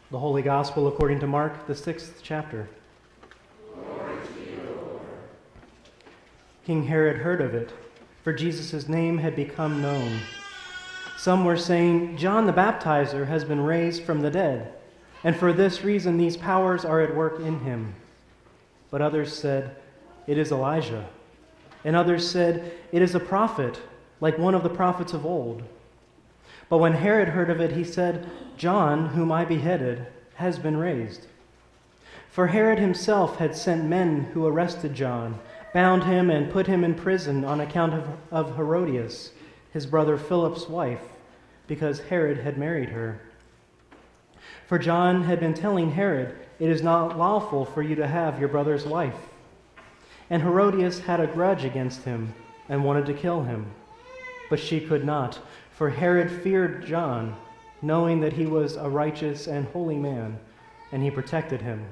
The Holy Gospel according to Mark, the 6th chapter. Glory to you, Lord. King Herod heard of it, for Jesus' name had become known. Some were saying, "John the Baptizer has been raised from the dead, and for this reason these powers are at work in him." But others said, "It is Elijah." And others said, "It is a prophet, like one of the prophets of old." But when Herod heard of it, he said, "John, whom I beheaded, has been raised." For Herod himself had sent men who arrested John, bound him and put him in prison on account of Herodias, his brother Philip's wife, because Herod had married her. For John had been telling Herod, "It is not lawful for you to have your brother's wife." And Herodias had a grudge against him and wanted to kill him. But she could not, for Herod feared John, knowing that he was a righteous and holy man, and he protected him.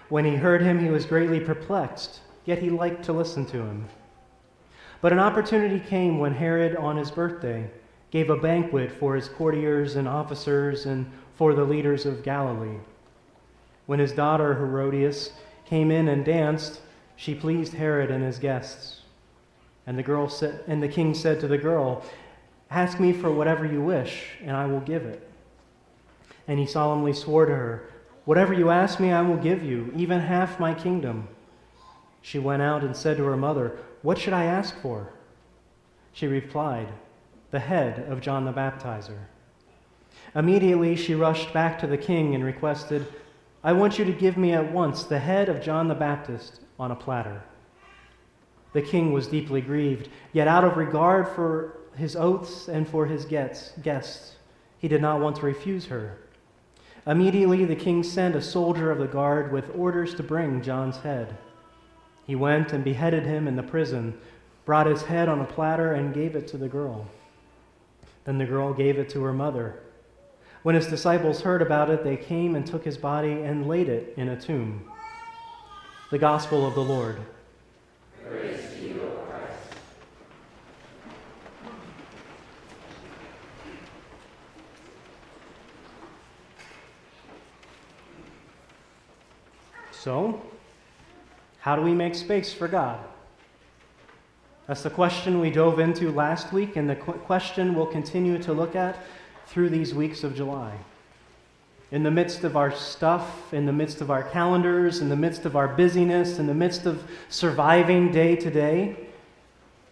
When he heard him, he was greatly perplexed, yet he liked to listen to him. But an opportunity came when Herod, on his birthday, gave a banquet for his courtiers and officers and for the leaders of Galilee. When his daughter Herodias came in and danced, she pleased Herod and his guests. And the king said to the girl, "Ask me for whatever you wish, and I will give it." And he solemnly swore to her, "Whatever you ask me, I will give you, even half my kingdom." She went out and said to her mother, "What should I ask for?" She replied, "The head of John the Baptizer." Immediately she rushed back to the king and requested, "I want you to give me at once the head of John the Baptist on a platter." The king was deeply grieved, yet out of regard for his oaths and for his guests, he did not want to refuse her. Immediately the king sent a soldier of the guard with orders to bring John's head. He went and beheaded him in the prison, brought his head on a platter, and gave it to the girl. Then the girl gave it to her mother. When his disciples heard about it, they came and took his body and laid it in a tomb. The Gospel of the Lord. Praise to you, O Christ. So, how do we make space for God? That's the question we dove into last week, and the question we'll continue to look at through these weeks of July. In the midst of our stuff, in the midst of our calendars, in the midst of our busyness, in the midst of surviving day to day,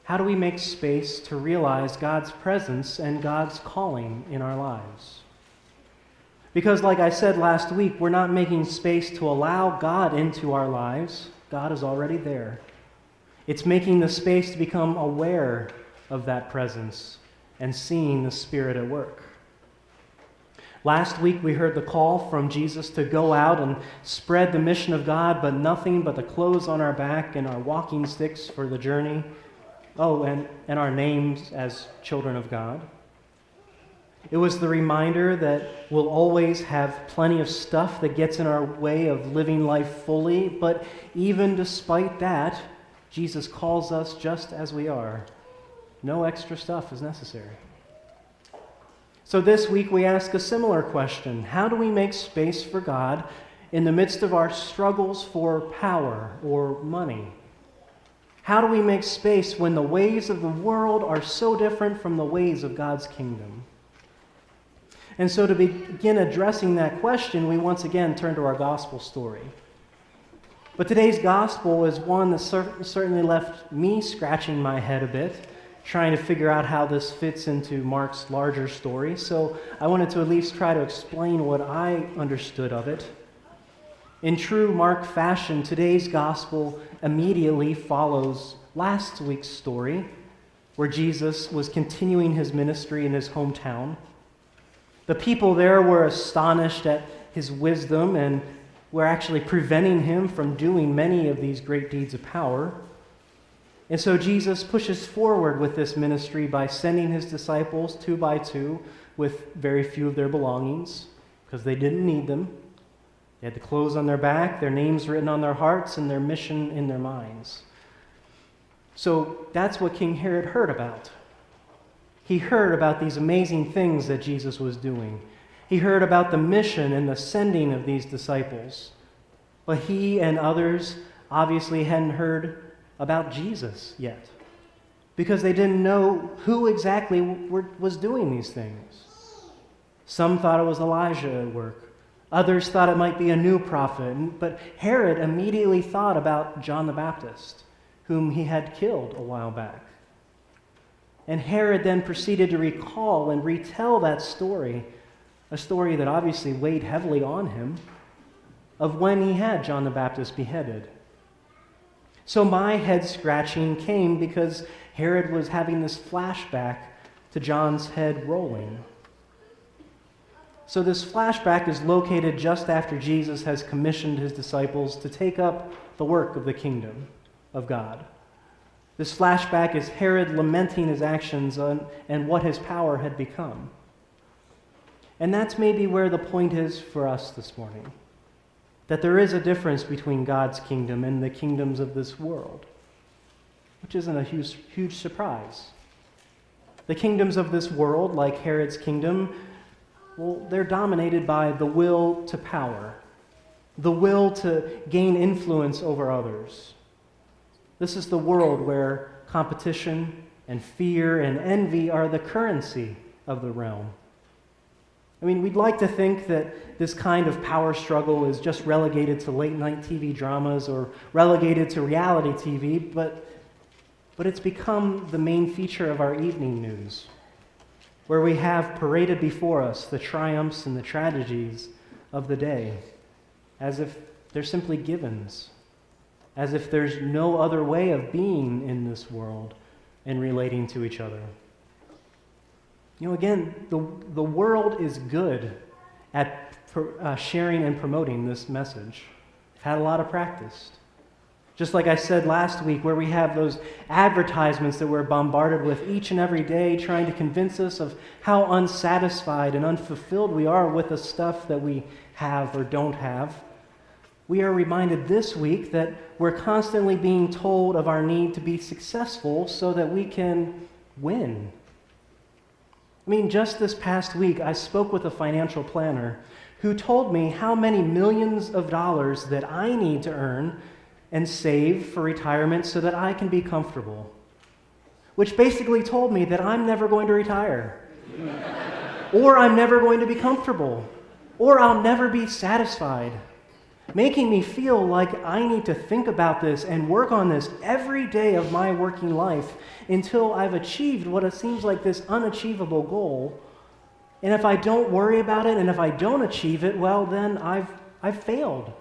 how do we make space to realize God's presence and God's calling in our lives? Because, like I said last week, we're not making space to allow God into our lives. God is already there. It's making the space to become aware of that presence and seeing the Spirit at work. Last week we heard the call from Jesus to go out and spread the mission of God, but nothing but the clothes on our back and our walking sticks for the journey. Oh, and our names as children of God. It was the reminder that we'll always have plenty of stuff that gets in our way of living life fully, but even despite that, Jesus calls us just as we are. No extra stuff is necessary. So this week we ask a similar question. How do we make space for God in the midst of our struggles for power or money? How do we make space when the ways of the world are so different from the ways of God's kingdom? And so to begin addressing that question, we once again turn to our gospel story. But today's gospel is one that certainly left me scratching my head a bit, trying to figure out how this fits into Mark's larger story. So I wanted to at least try to explain what I understood of it. In true Mark fashion, today's gospel immediately follows last week's story, where Jesus was continuing his ministry in his hometown. The people there were astonished at his wisdom and were actually preventing him from doing many of these great deeds of power. And so Jesus pushes forward with this ministry by sending his disciples 2 by 2 with very few of their belongings, because they didn't need them. They had the clothes on their back, their names written on their hearts, and their mission in their minds. So that's what King Herod heard about. He heard about these amazing things that Jesus was doing. He heard about the mission and the sending of these disciples. But he and others obviously hadn't heard about Jesus yet, because they didn't know who exactly was doing these things. Some thought it was Elijah at work. Others thought it might be a new prophet. But Herod immediately thought about John the Baptist, whom he had killed a while back. And Herod then proceeded to recall and retell that story, a story that obviously weighed heavily on him, of when he had John the Baptist beheaded. So my head scratching came because Herod was having this flashback to John's head rolling. So this flashback is located just after Jesus has commissioned his disciples to take up the work of the kingdom of God. This flashback is Herod lamenting his actions and what his power had become. And that's maybe where the point is for us this morning, that there is a difference between God's kingdom and the kingdoms of this world, which isn't a huge surprise. The kingdoms of this world, like Herod's kingdom, well, they're dominated by the will to power, the will to gain influence over others. This is the world where competition and fear and envy are the currency of the realm. I mean, we'd like to think that this kind of power struggle is just relegated to late-night TV dramas or relegated to reality TV, but it's become the main feature of our evening news, where we have paraded before us the triumphs and the tragedies of the day, as if they're simply givens, as if there's no other way of being in this world and relating to each other. You know, again, the world is good at sharing and promoting this message. I've had a lot of practice. Just like I said last week, where we have those advertisements that we're bombarded with each and every day, trying to convince us of how unsatisfied and unfulfilled we are with the stuff that we have or don't have. We are reminded this week that we're constantly being told of our need to be successful so that we can win. I mean, just this past week, I spoke with a financial planner who told me how many millions of dollars that I need to earn and save for retirement so that I can be comfortable, which basically told me that I'm never going to retire, or I'm never going to be comfortable, or I'll never be satisfied, making me feel like I need to think about this and work on this every day of my working life until I've achieved what it seems like this unachievable goal. And if I don't worry about it and if I don't achieve it, well, then I've failed.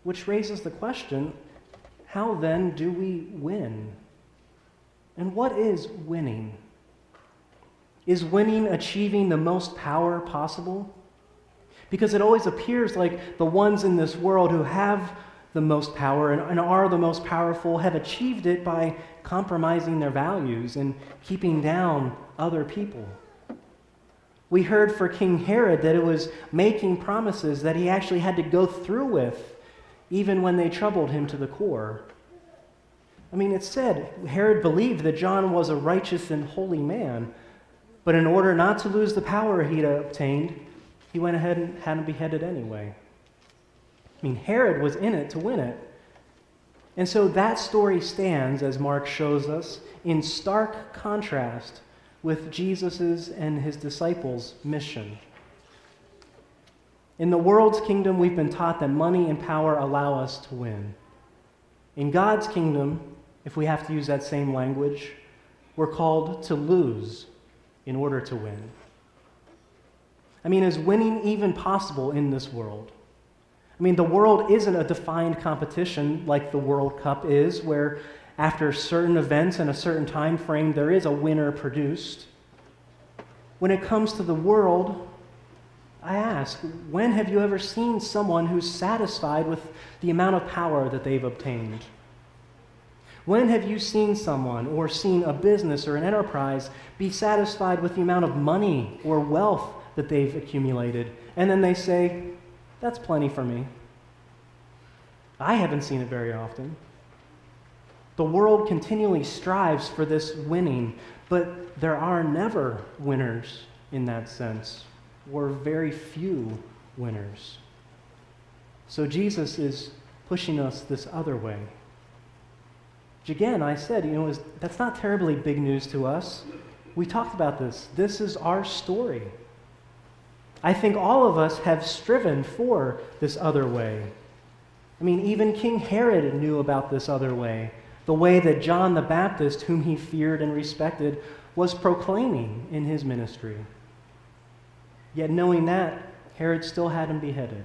Which raises the question, how then do we win? And what is winning? Is winning achieving the most power possible? Because it always appears like the ones in this world who have the most power and are the most powerful have achieved it by compromising their values and keeping down other people. We heard for King Herod that it was making promises that he actually had to go through with, even when they troubled him to the core. I mean, it said Herod believed that John was a righteous and holy man, but in order not to lose the power he'd obtained, he went ahead and had him beheaded anyway. I mean, Herod was in it to win it. And so that story stands, as Mark shows us, in stark contrast with Jesus' and his disciples' mission. In the world's kingdom, we've been taught that money and power allow us to win. In God's kingdom, if we have to use that same language, we're called to lose in order to win. I mean, is winning even possible in this world? I mean, the world isn't a defined competition like the World Cup is, where after certain events and a certain time frame, there is a winner produced. When it comes to the world, I ask, when have you ever seen someone who's satisfied with the amount of power that they've obtained? When have you seen someone or seen a business or an enterprise be satisfied with the amount of money or wealth that they've accumulated, and then they say, that's plenty for me? I haven't seen it very often. The world continually strives for this winning, but there are never winners in that sense were very few winners. So Jesus is pushing us this other way. Which again, I said, that's not terribly big news to us. We talked about this. This is our story. I think all of us have striven for this other way. I mean, even King Herod knew about this other way, the way that John the Baptist, whom he feared and respected, was proclaiming in his ministry. Yet knowing that, Herod still had him beheaded.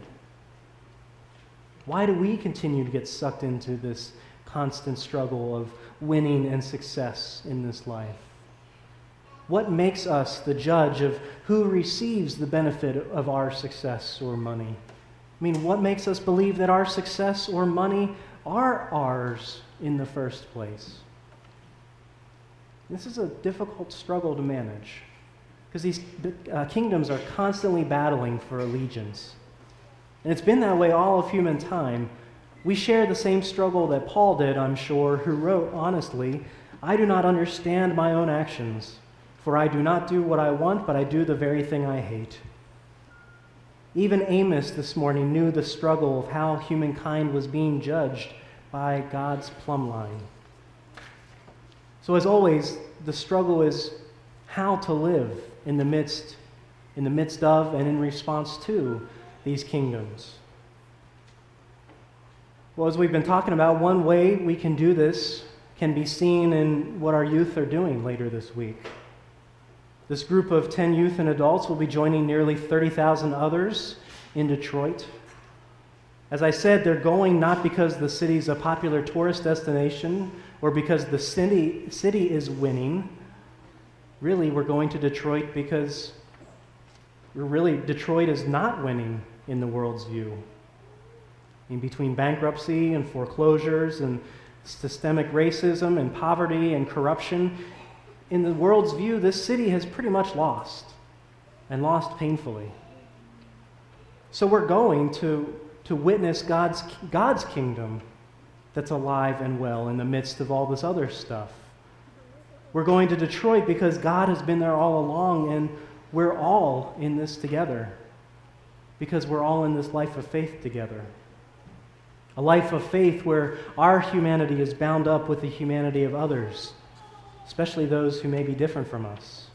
Why do we continue to get sucked into this constant struggle of winning and success in this life? What makes us the judge of who receives the benefit of our success or money? I mean, what makes us believe that our success or money are ours in the first place? This is a difficult struggle to manage because these kingdoms are constantly battling for allegiance. And it's been that way all of human time. We share the same struggle that Paul did, I'm sure, who wrote, honestly, "I do not understand my own actions, for I do not do what I want, but I do the very thing I hate." Even Amos this morning knew the struggle of how humankind was being judged by God's plumb line. So as always, the struggle is how to live in the midst of and in response to these kingdoms. Well, as we've been talking about, one way we can do this can be seen in what our youth are doing later this week. This group of 10 youth and adults will be joining nearly 30,000 others in Detroit. As I said, they're going not because the city's a popular tourist destination or because the city is winning. Really, we're going to Detroit because Detroit is not winning in the world's view. In between bankruptcy and foreclosures and systemic racism and poverty and corruption, in the world's view, this city has pretty much lost, and lost painfully. So we're going to witness God's kingdom that's alive and well in the midst of all this other stuff. We're going to Detroit because God has been there all along, and we're all in this together because we're all in this life of faith together. A life of faith where our humanity is bound up with the humanity of others, especially those who may be different from us,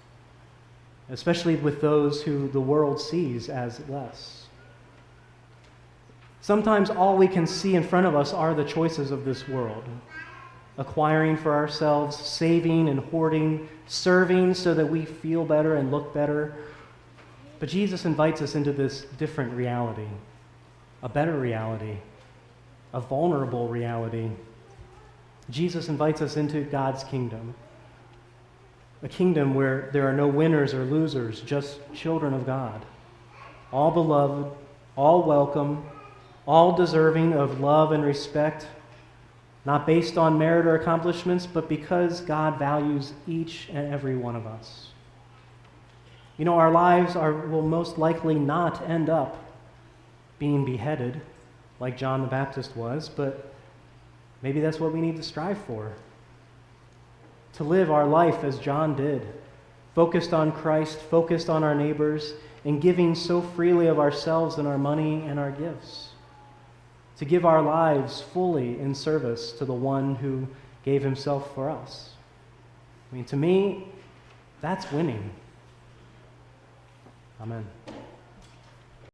especially with those who the world sees as less. Sometimes all we can see in front of us are the choices of this world. Acquiring for ourselves, saving and hoarding, serving so that we feel better and look better. But Jesus invites us into this different reality, a better reality, a vulnerable reality. Jesus invites us into God's kingdom, a kingdom where there are no winners or losers, just children of God, all beloved, all welcome, all deserving of love and respect, not based on merit or accomplishments, but because God values each and every one of us. Our lives will most likely not end up being beheaded like John the Baptist was, but maybe that's what we need to strive for. To live our life as John did, focused on Christ, focused on our neighbors, and giving so freely of ourselves and our money and our gifts. To give our lives fully in service to the one who gave himself for us. To me, that's winning. Amen.